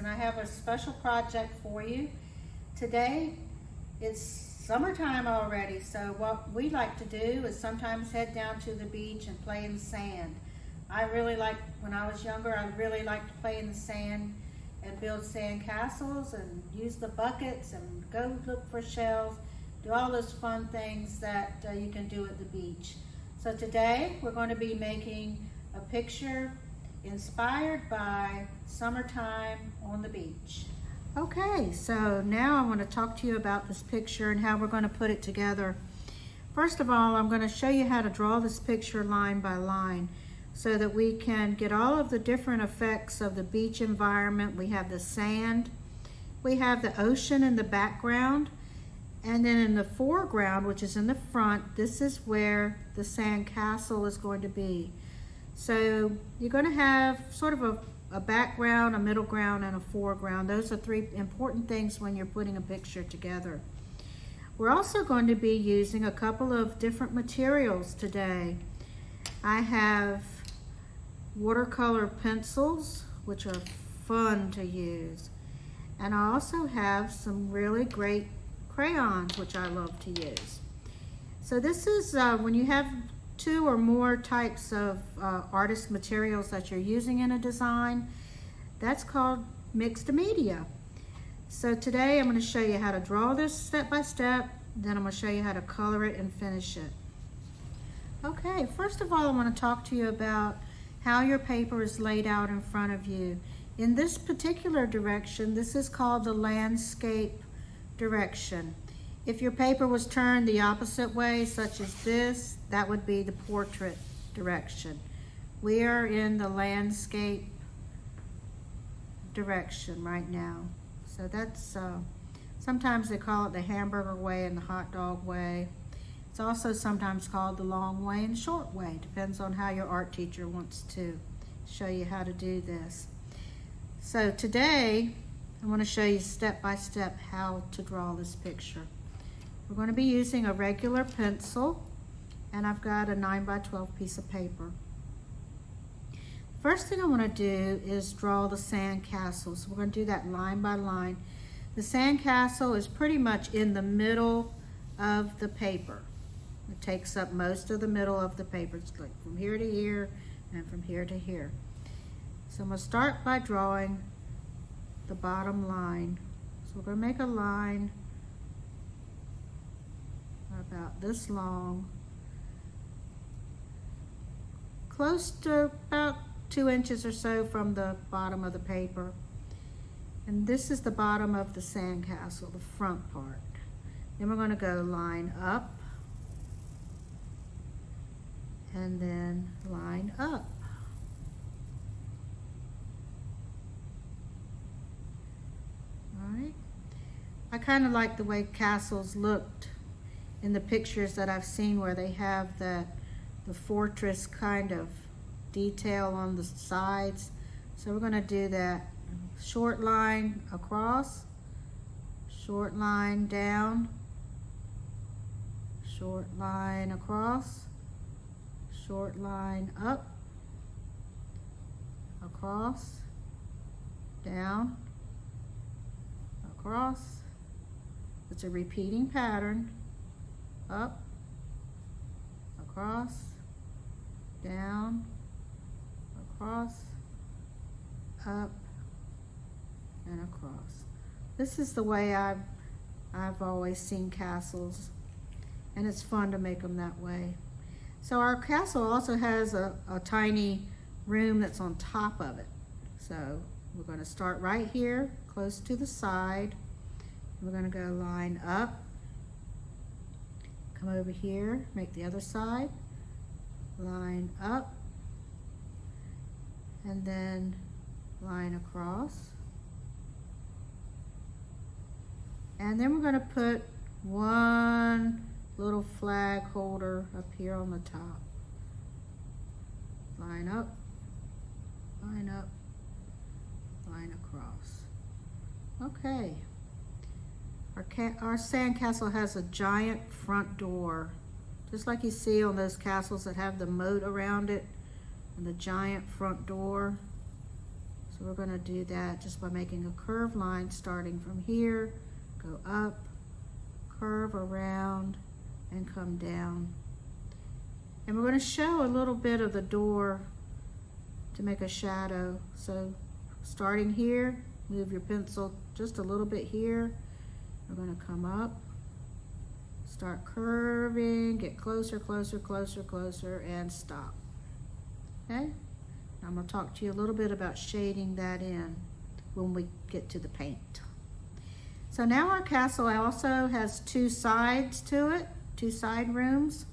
and I have a special project for you. Today, it's summertime already, so what we like to do is sometimes head down to the beach and play in the sand. When I was younger, I really liked to play in the sand and build sand castles and use the buckets and go look for shells, do all those fun things that you can do at the beach. So today, we're going to be making a picture inspired by summertime on the beach. Okay, so now I want to talk to you about this picture and how we're going to put it together. First of all, I'm going to show you how to draw this picture line by line so that we can get all of the different effects of the beach environment. We have the sand, we have the ocean in the background, and then in the foreground, which is in the front, this is where the sand castle is going to be. So you're going to have sort of a background, a middle ground, and a foreground. Those are three important things when you're putting a picture together. We're also going to be using a couple of different materials today. I have watercolor pencils, which are fun to use. And I also have some really great crayons, which I love to use. So this is when you have two or more types of artist materials that you're using in a design, that's called mixed media. So today I'm going to show you how to draw this step by step, then I'm going to show you how to color it and finish it. Okay, first of all I want to talk to you about how your paper is laid out in front of you. In this particular direction, this is called the landscape direction. If your paper was turned the opposite way, such as this, that would be the portrait direction. We are in the landscape direction right now. So that's, sometimes they call it the hamburger way and the hot dog way. It's also sometimes called the long way and short way. Depends on how your art teacher wants to show you how to do this. So today, I want to show you step by step how to draw this picture. We're going to be using a regular pencil, and I've got a 9x12 piece of paper. First thing I want to do is draw the sand castle. So we're going to do that line by line. The sand castle is pretty much in the middle of the paper. It takes up most of the middle of the paper. It's like from here to here and from here to here. So I'm going to start by drawing the bottom line. So we're going to make a line about this long, close to about 2 inches or so from the bottom of the paper. And this is the bottom of the sand castle, the front part. Then we're going to go line up and then line up. All right. I kind of like the way castles looked in the pictures that I've seen where they have the fortress kind of detail on the sides. So we're going to do that. Short line across, short line down, short line across, short line up, across, down, across. It's a repeating pattern. Up, across, down, across, up, and across. This is the way I've always seen castles, and it's fun to make them that way. So our castle also has a tiny room that's on top of it. So we're going to start right here, close to the side. We're going to go line up. Come over here, make the other side, line up, and then line across. And then we're going to put one little flag holder up here on the top. Line up, line up, line across. Okay. Our sandcastle has a giant front door, just like you see on those castles that have the moat around it and the giant front door. So we're going to do that just by making a curved line starting from here, go up, curve around, and come down. And we're going to show a little bit of the door to make a shadow. So starting here, move your pencil just a little bit here. We're going to come up, start curving, get closer, closer, closer, closer, and stop. Okay? I'm going to talk to you a little bit about shading that in when we get to the paint. So now our castle also has two sides to it, two side rooms.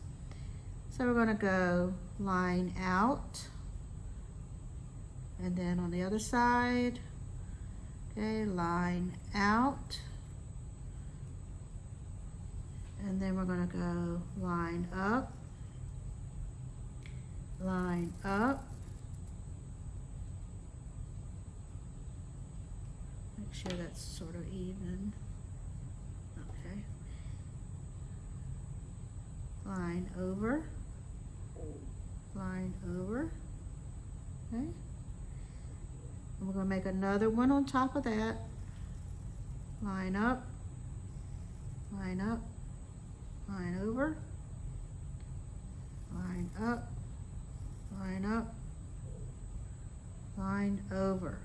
So we're going to go line out, and then on the other side, okay, line out, and then we're going to go line up, line up. Make sure that's sort of even. Okay. Line over, line over. Okay. And we're going to make another one on top of that. Line up, line up, line over, line up, line up, line over.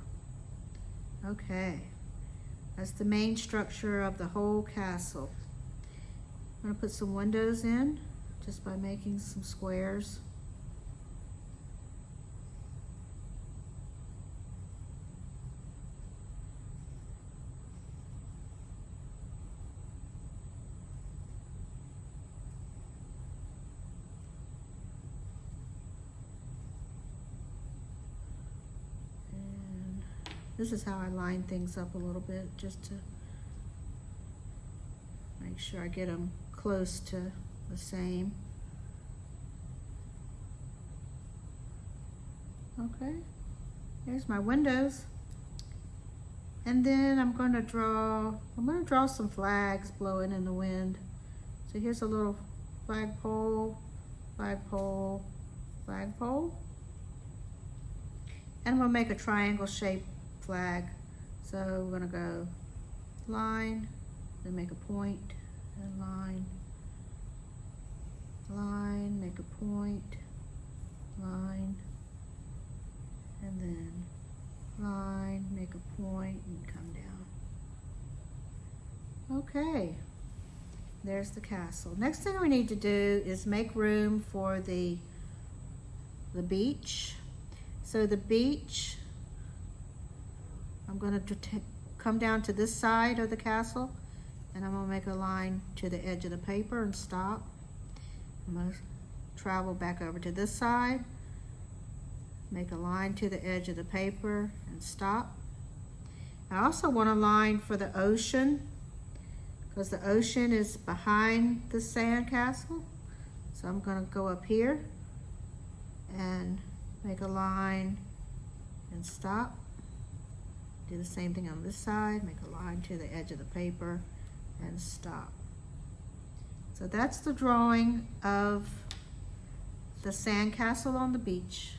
Okay, that's the main structure of the whole castle. I'm going to put some windows in just by making some squares. This is how I line things up a little bit, just to make sure I get them close to the same. Okay, here's my windows. And then I'm going to draw some flags blowing in the wind. So here's a little flagpole, flagpole, flagpole. And we'll make a triangle shape flag. So we're going to go line, then make a point, and line, line, make a point, line, and then line, make a point, and come down. Okay, there's the castle. Next thing we need to do is make room for the beach. So the beach, I'm going to come down to this side of the castle, and I'm going to make a line to the edge of the paper and stop. I'm going to travel back over to this side, make a line to the edge of the paper and stop. I also want a line for the ocean, because the ocean is behind the sandcastle. So I'm going to go up here and make a line and stop. Do the same thing on this side, make a line to the edge of the paper and stop. So that's the drawing of the sandcastle on the beach.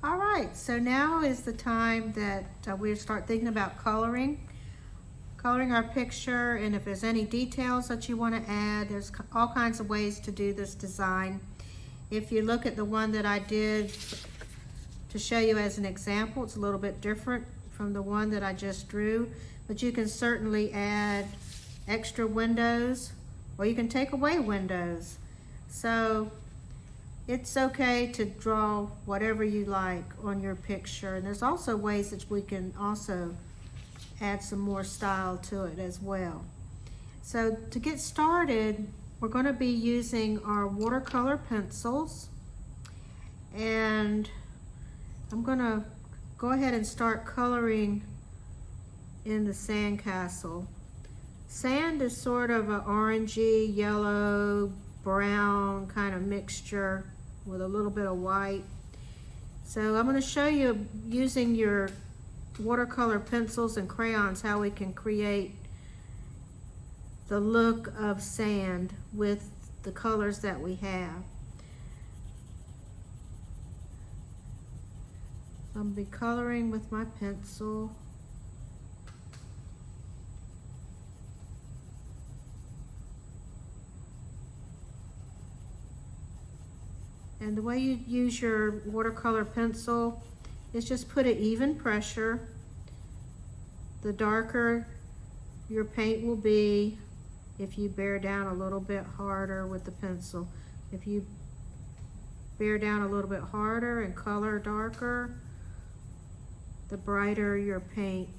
All right, so now is the time that we start thinking about coloring our picture, and if there's any details that you want to add, there's all kinds of ways to do this design. If you look at the one that I did to show you as an example, it's a little bit different from the one that I just drew, but you can certainly add extra windows, or you can take away windows. So it's okay to draw whatever you like on your picture. And there's also ways that we can also add some more style to it as well. So to get started, we're going to be using our watercolor pencils, and I'm going to go ahead and start coloring in the sandcastle. Sand is sort of an orangey, yellow, brown kind of mixture with a little bit of white. So I'm going to show you, using your watercolor pencils and crayons, how we can create the look of sand with the colors that we have. I'll be coloring with my pencil. And the way you use your watercolor pencil is just put an even pressure. The darker your paint will be if you bear down a little bit harder with the pencil. If you bear down a little bit harder and color darker, the brighter your paint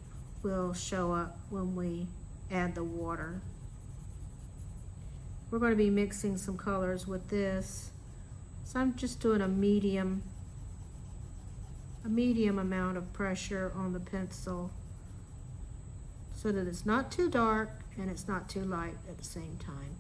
will show up when we add the water. We're going to be mixing some colors with this. So I'm just doing a medium amount of pressure on the pencil so that it's not too dark and it's not too light at the same time.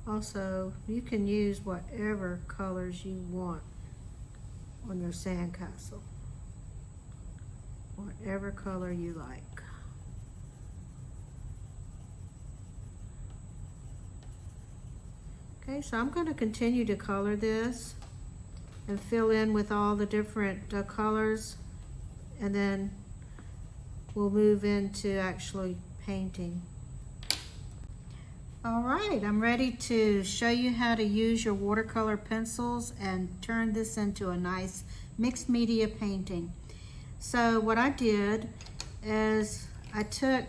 Also, you can use whatever colors you want on your sandcastle. Whatever color you like. Okay, so I'm going to continue to color this and fill in with all the different colors, and then we'll move into actually painting. All right, I'm ready to show you how to use your watercolor pencils and turn this into a nice mixed media painting. So what I did is I took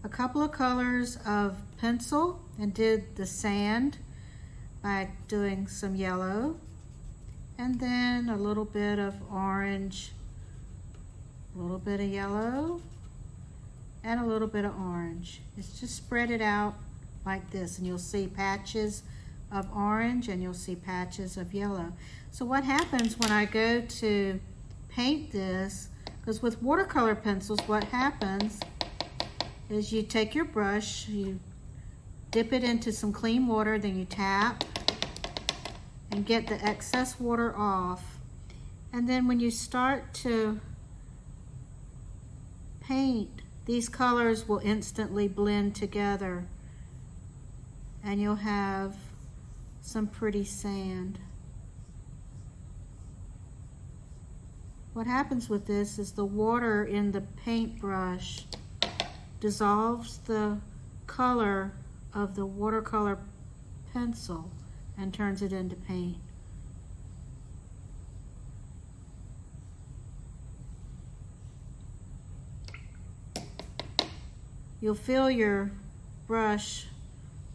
a couple of colors of pencil and did the sand by doing some yellow, and then a little bit of orange, a little bit of yellow, and a little bit of orange. It's just spread it out like this, and you'll see patches of orange and you'll see patches of yellow. So what happens when I go to paint this, because with watercolor pencils what happens is you take your brush, you dip it into some clean water, then you tap and get the excess water off. And then when you start to paint, these colors will instantly blend together and you'll have some pretty sand. What happens with this is the water in the paintbrush dissolves the color of the watercolor pencil and turns it into paint. You'll feel your brush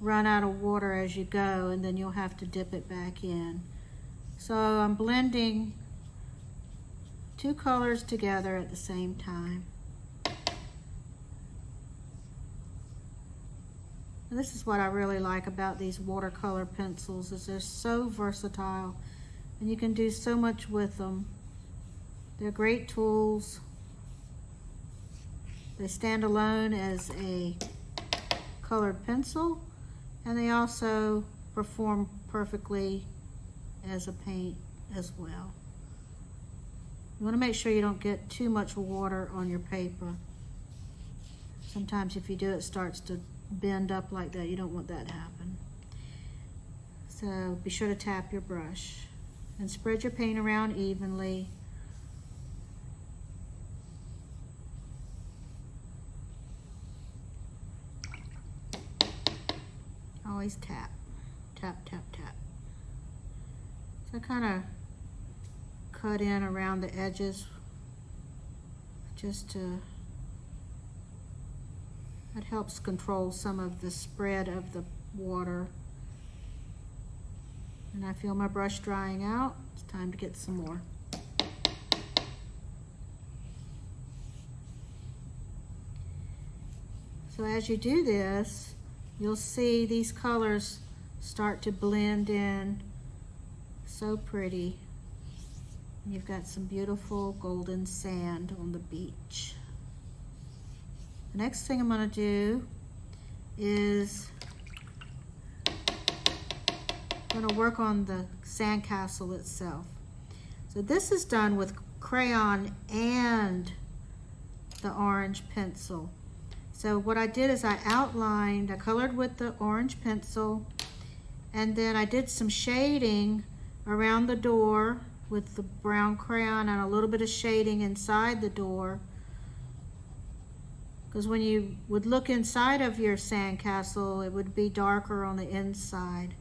run out of water as you go, and then you'll have to dip it back in. So I'm blending two colors together at the same time. And this is what I really like about these watercolor pencils, is they're so versatile and you can do so much with them. They're great tools. They stand alone as a colored pencil, and they also perform perfectly as a paint as well. You want to make sure you don't get too much water on your paper. Sometimes if you do, it starts to bend up like that. You don't want that to happen. So be sure to tap your brush and spread your paint around evenly. Always tap, tap, tap, tap. So kind of cut in around the edges just to, that helps control some of the spread of the water. And I feel my brush drying out. It's time to get some more. So as you do this, you'll see these colors start to blend in. So pretty. You've got some beautiful golden sand on the beach. The next thing I'm going to do is I'm going to work on the sandcastle itself. So this is done with crayon and the orange pencil. So what I did is I colored with the orange pencil, and then I did some shading around the door with the brown crayon and a little bit of shading inside the door. Because when you would look inside of your sandcastle, it would be darker on the inside.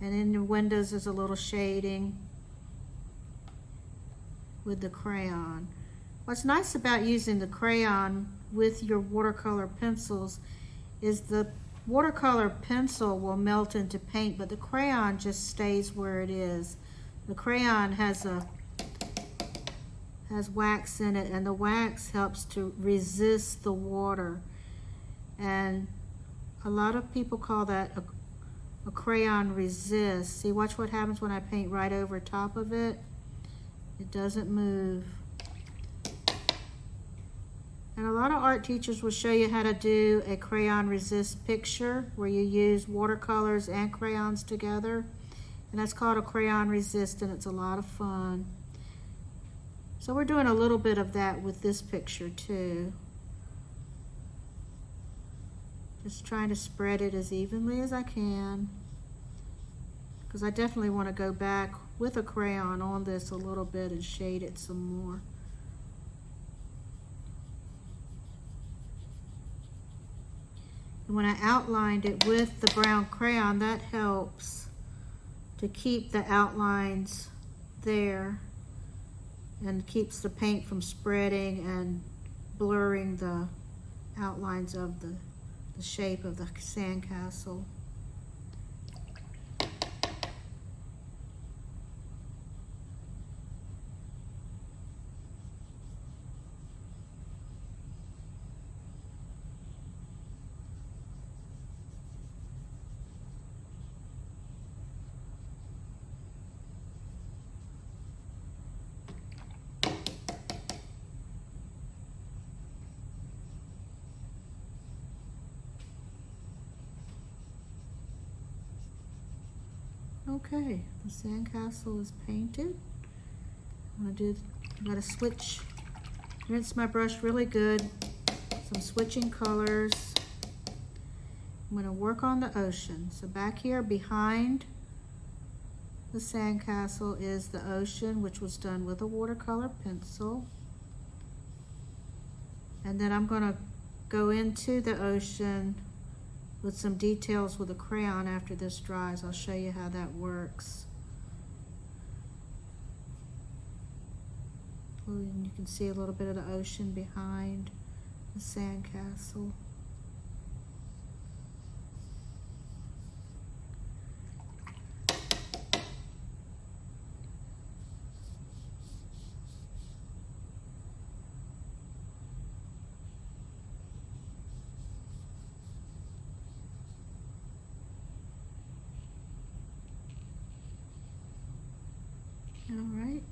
And in the windows there's a little shading with the crayon. What's nice about using the crayon with your watercolor pencils is the watercolor pencil will melt into paint, but the crayon just stays where it is. The crayon has wax in it, and the wax helps to resist the water. And a lot of people call that a crayon resist. See, watch what happens when I paint right over top of it. It doesn't move. And a lot of art teachers will show you how to do a crayon resist picture where you use watercolors and crayons together. And that's called a crayon resist, and it's a lot of fun. So we're doing a little bit of that with this picture too. Just trying to spread it as evenly as I can, because I definitely want to go back with a crayon on this a little bit and shade it some more. And when I outlined it with the brown crayon, that helps to keep the outlines there and keeps the paint from spreading and blurring the outlines of the shape of the sandcastle. Okay, the sandcastle is painted. I'm gonna switch, rinse my brush really good, some switching colors. I'm gonna work on the ocean. So back here behind the sandcastle is the ocean, which was done with a watercolor pencil. And then I'm gonna go into the ocean with some details with a crayon after this dries. I'll show you how that works. And you can see a little bit of the ocean behind the sandcastle. All right.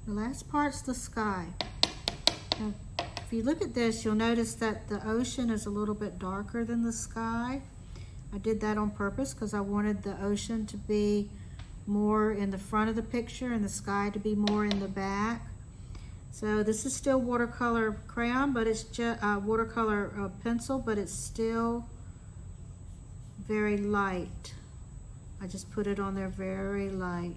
The last part's the sky. Now, if you look at this, you'll notice that the ocean is a little bit darker than the sky. I did that on purpose because I wanted the ocean to be more in the front of the picture and the sky to be more in the back. So this is still watercolor crayon, but it's just watercolor pencil, but it's still very light. I just put it on there very light.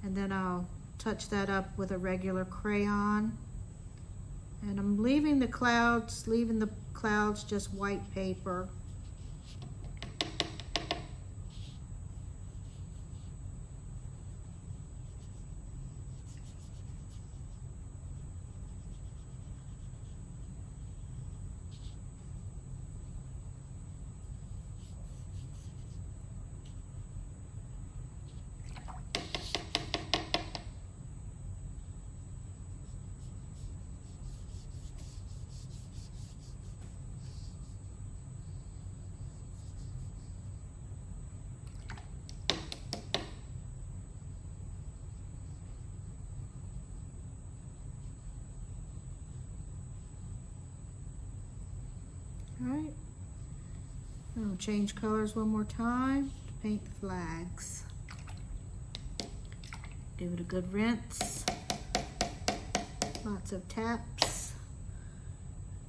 And then I'll touch that up with a regular crayon. And I'm leaving the clouds just white paper. Right. I'll change colors one more time to paint the flags. Give it a good rinse. Lots of taps.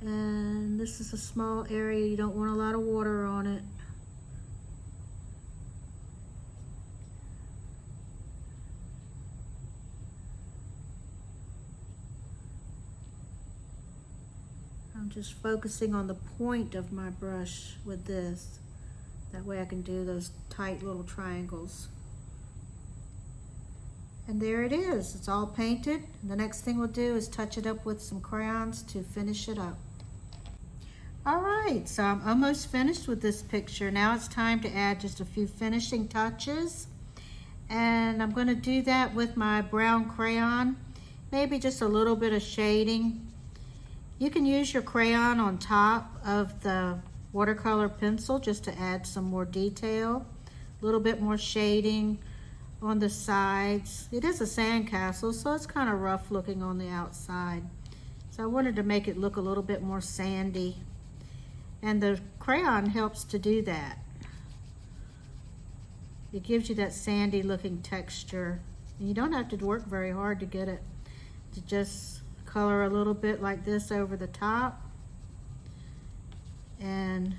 And this is a small area. You don't want a lot of water on it. I'm just focusing on the point of my brush with this. That way I can do those tight little triangles. And there it is. It's all painted. The next thing we'll do is touch it up with some crayons to finish it up. All right, so I'm almost finished with this picture. Now it's time to add just a few finishing touches. And I'm going to do that with my brown crayon. Maybe just a little bit of shading. You can use your crayon on top of the watercolor pencil just to add some more detail, a little bit more shading on the sides. It is a sandcastle, so it's kind of rough looking on the outside. So I wanted to make it look a little bit more sandy. And the crayon helps to do that. It gives you that sandy looking texture. And you don't have to work very hard to get it to just color a little bit like this over the top, and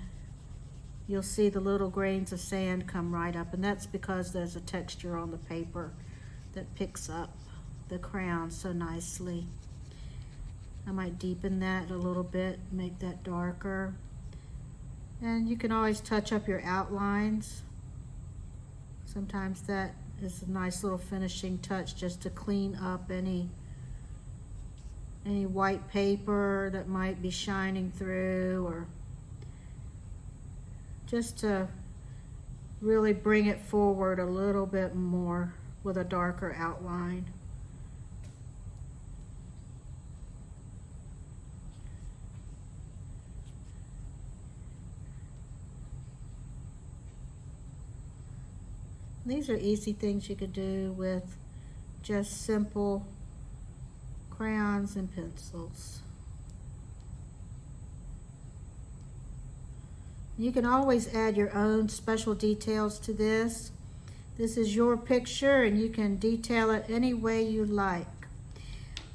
you'll see the little grains of sand come right up, and that's because there's a texture on the paper that picks up the crayon so nicely. I might deepen that a little bit, make that darker, and you can always touch up your outlines. Sometimes that is a nice little finishing touch just to clean up any white paper that might be shining through, or just to really bring it forward a little bit more with a darker outline. These are easy things you could do with just simple crayons and pencils. You can always add your own special details to this. This is your picture and you can detail it any way you like.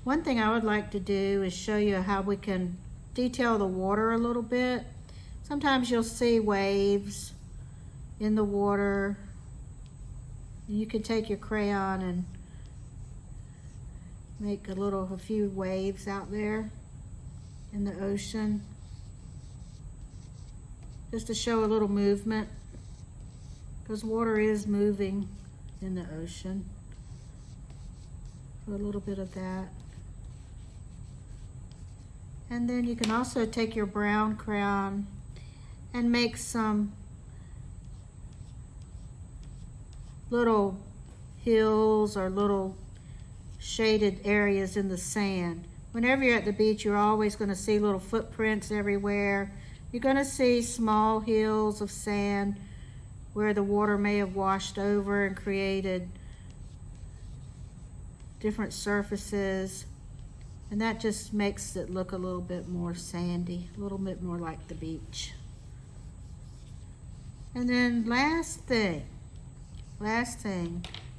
One thing I would like to do is show you how we can detail the water a little bit. Sometimes you'll see waves in the water. You can take your crayon and make a few waves out there in the ocean, just to show a little movement, because water is moving in the ocean. So a little bit of that. And then you can also take your brown crayon and make some little hills or little shaded areas in the sand. Whenever you're at the beach, you're always going to see little footprints everywhere. You're going to see small hills of sand where the water may have washed over and created different surfaces. And that just makes it look a little bit more sandy, a little bit more like the beach. And then last thing,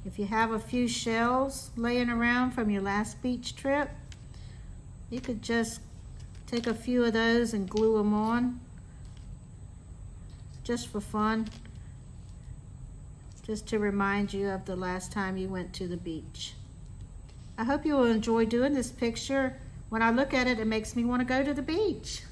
if you have a few shells laying around from your last beach trip, you could just take a few of those and glue them on, just for fun, just to remind you of the last time you went to the beach. I hope you will enjoy doing this picture. When I look at it, it makes me want to go to the beach.